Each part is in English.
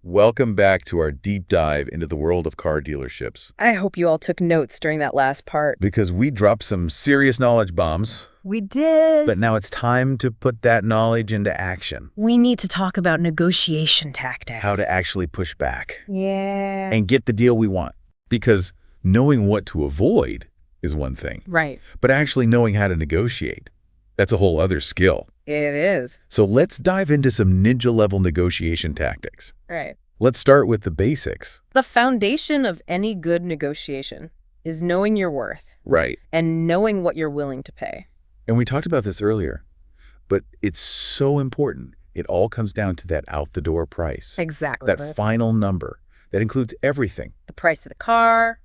Welcome back to our deep dive into the world of car dealerships. I hope you all took notes during that last part. Because we dropped some serious knowledge bombs, We did. but now it's time to put that knowledge into action. We need to talk about negotiation tactics. How to actually push back Yeah. and get the deal we want. Because knowing what to avoid is one thing, Right. but actually knowing how to negotiate, that's a whole other skill. It is. So let's dive into some ninja-level negotiation tactics. Right. Let's start with the basics. The foundation of any good negotiation is knowing your worth Right. and knowing what you're willing to pay. And we talked about this earlier, but it's so important. It all comes down to that out-the-door price. Exactly. That final number that includes everything. The price of the car,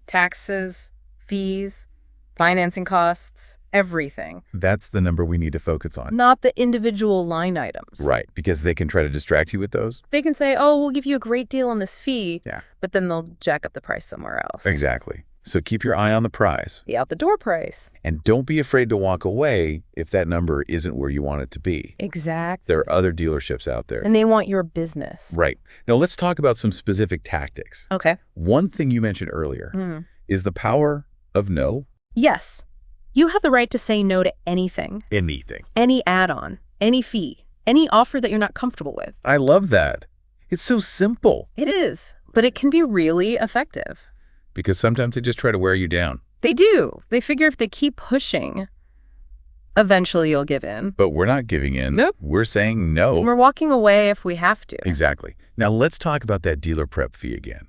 taxes, fees, financing costs, everything. That's the number we need to focus on. Not the individual line items. Right, because they can try to distract you with those. They can say, oh, we'll give you a great deal on this fee, Yeah. but then they'll jack up the price somewhere else. Exactly. So keep your eye on the prize. The out-the-door price. And don't be afraid to walk away if that number isn't where you want it to be. Exactly. There are other dealerships out there. And they want your business. Right. Now let's talk about some specific tactics. Okay. One thing you mentioned earlier is the power of no. Yes. You have the right to say no to anything. Anything. Any add-on, any fee, any offer that you're not comfortable with. I love that. It's so simple. It is, but it can be really effective. Because sometimes they just try to wear you down. They do. They figure if they keep pushing, eventually you'll give in. But we're not giving in. Nope. We're saying no. We're walking away if we have to. Exactly. Now let's talk about that dealer prep fee again.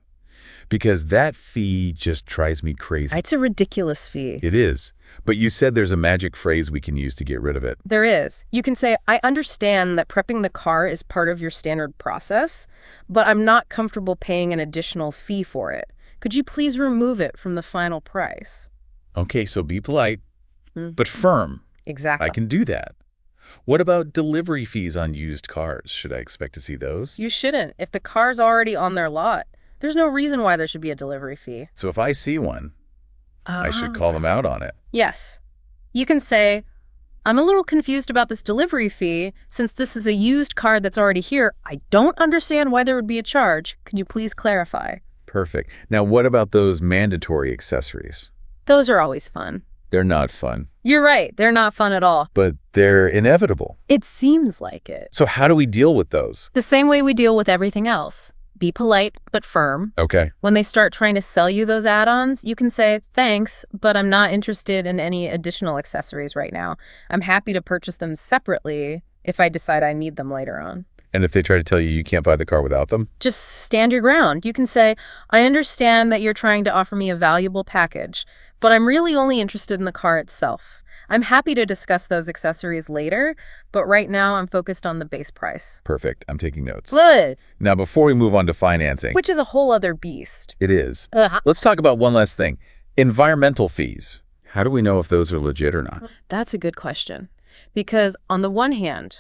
Because that fee just drives me crazy. It's a ridiculous fee. It is. But you said there's a magic phrase we can use to get rid of it. There is. You can say, I understand that prepping the car is part of your standard process, but I'm not comfortable paying an additional fee for it. Could you please remove it from the final price? Okay, so be polite, but firm. Exactly. I can do that. What about delivery fees on used cars? Should I expect to see those? You shouldn't. If the car's already on their lot, there's no reason why there should be a delivery fee. So if I see one, I should call them out on it. Yes. You can say, I'm a little confused about this delivery fee. Since this is a used car that's already here, I don't understand why there would be a charge. Could you please clarify? Perfect. Now, what about those mandatory accessories? Those are always fun. They're not fun, You're right. They're not fun at all. but they're inevitable. It seems like it. So how do we deal with those? The same way we deal with everything else. Be polite, but firm. Okay. When they start trying to sell you those add-ons, you can say, thanks, but I'm not interested in any additional accessories right now. I'm happy to purchase them separately if I decide I need them later on. And if they try to tell you you can't buy the car without them? Just stand your ground. You can say, I understand that you're trying to offer me a valuable package, but I'm really only interested in the car itself. I'm happy to discuss those accessories later, but right now I'm focused on the base price. Perfect. I'm taking notes. Good. Now, before we move on to financing, Which is a whole other beast. it is. Let's talk about one last thing. Environmental fees. How do we know if those are legit or not? That's a good question. Because on the one hand,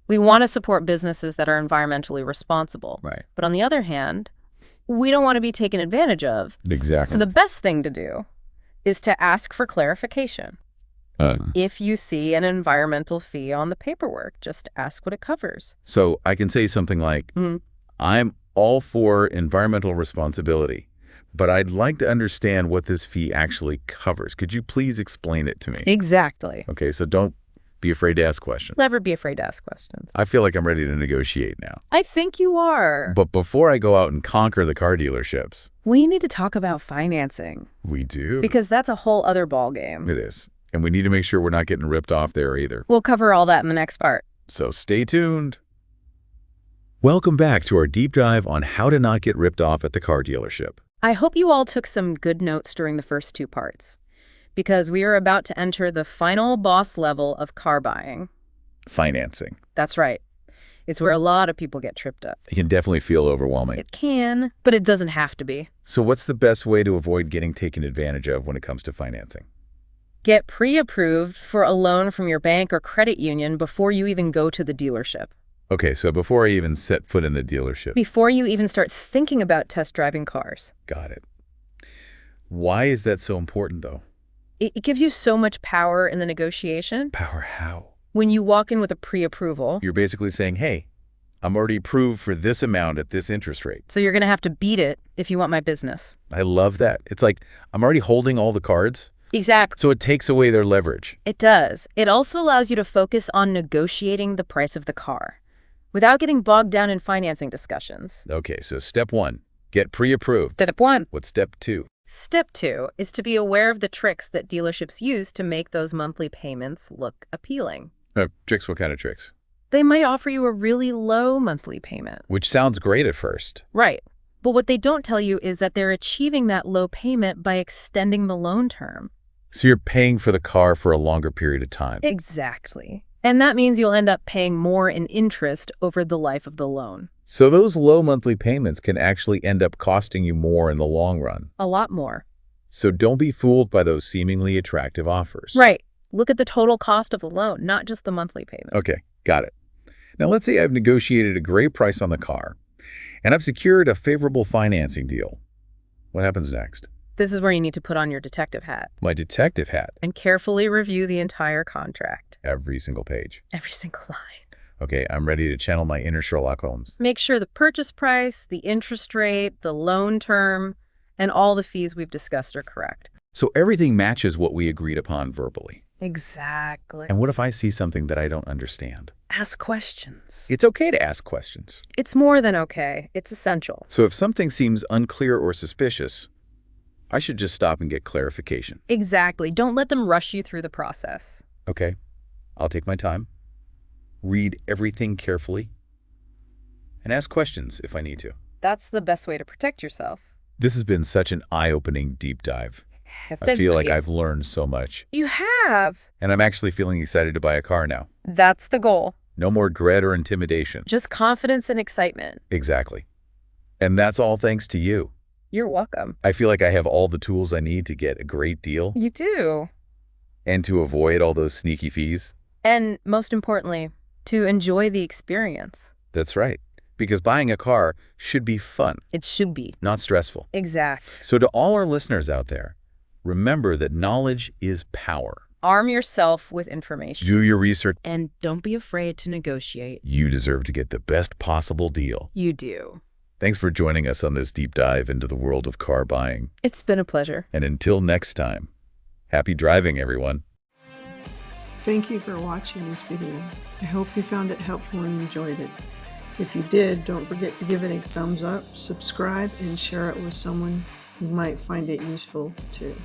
we want to support businesses that are environmentally responsible. Right. But on the other hand, we don't want to be taken advantage of. Exactly. So the best thing to do is to ask for clarification. If you see an environmental fee on the paperwork, just ask what it covers. So I can say something like, I'm all for environmental responsibility, but I'd like to understand what this fee actually covers. Could you please explain it to me? Exactly. Okay, so don't be afraid to ask questions. Never be afraid to ask questions. I feel like I'm ready to negotiate now. I think you are. But before I go out and conquer the car dealerships, We need to talk about financing. we do. Because that's a whole other ballgame. It is. And we need to make sure we're not getting ripped off there either. We'll cover all that in the next part. So stay tuned. Welcome back to our deep dive on how to not get ripped off at the car dealership. I hope you all took some good notes during the first two parts, because we are about to enter the final boss level of car buying. Financing. That's right. It's where a lot of people get tripped up. It can definitely feel overwhelming. It can, but it doesn't have to be. So what's the best way to avoid getting taken advantage of when it comes to financing? Get pre-approved for a loan from your bank or credit union before you even go to the dealership. Okay, so before I even set foot in the dealership. Before you even start thinking about test driving cars. Got it. Why is that so important, though? It gives you so much power in the negotiation. Power how? When you walk in with a pre-approval, You're basically saying, hey, I'm already approved for this amount at this interest rate. So you're going to have to beat it if you want my business. I love that. It's like I'm already holding all the cards. Exactly. So it takes away their leverage. It does. It also allows you to focus on negotiating the price of the car without getting bogged down in financing discussions. Okay, so step 1, get pre-approved. Step 1. What's step 2? Step 2 is to be aware of the tricks that dealerships use to make those monthly payments look appealing. Tricks? What kind of tricks? They might offer you a really low monthly payment. Which sounds great at first. Right. But what they don't tell you is that they're achieving that low payment by extending the loan term. So you're paying for the car for a longer period of time. Exactly. And that means you'll end up paying more in interest over the life of the loan. So those low monthly payments can actually end up costing you more in the long run. A lot more. So don't be fooled by those seemingly attractive offers. Right. Look at the total cost of the loan, not just the monthly payment. Okay, got it. Now let's say I've negotiated a great price on the car, and I've secured a favorable financing deal. What happens next? This is where you need to put on your detective hat. My detective hat. And carefully review the entire contract. Every single page. Every single line. Okay, I'm ready to channel my inner Sherlock Holmes. Make sure the purchase price, the interest rate, the loan term, and all the fees we've discussed are correct. So everything matches what we agreed upon verbally. Exactly. And what if I see something that I don't understand? Ask questions. It's okay to ask questions. It's more than okay. It's essential. So if something seems unclear or suspicious, I should just stop and get clarification. Exactly. Don't let them rush you through the process. Okay, I'll take my time, read everything carefully, and ask questions if I need to. That's the best way to protect yourself. This has been such an eye-opening deep dive. I feel like I've learned so much. You have. And I'm actually feeling excited to buy a car now. That's the goal. No more dread or intimidation. Just confidence and excitement. Exactly. And that's all thanks to you. You're welcome. I feel like I have all the tools I need to get a great deal. You do. And to avoid all those sneaky fees. And most importantly, to enjoy the experience. That's right. Because buying a car should be fun. It should be. Not stressful. Exactly. So to all our listeners out there, remember that knowledge is power. Arm yourself with information. Do your research. And don't be afraid to negotiate. You deserve to get the best possible deal. You do. Thanks for joining us on this deep dive into the world of car buying. It's been a pleasure. And until next time, happy driving, everyone. Thank you for watching this video. I hope you found it helpful and enjoyed it. If you did, don't forget to give it a thumbs up, subscribe, and share it with someone who might find it useful too.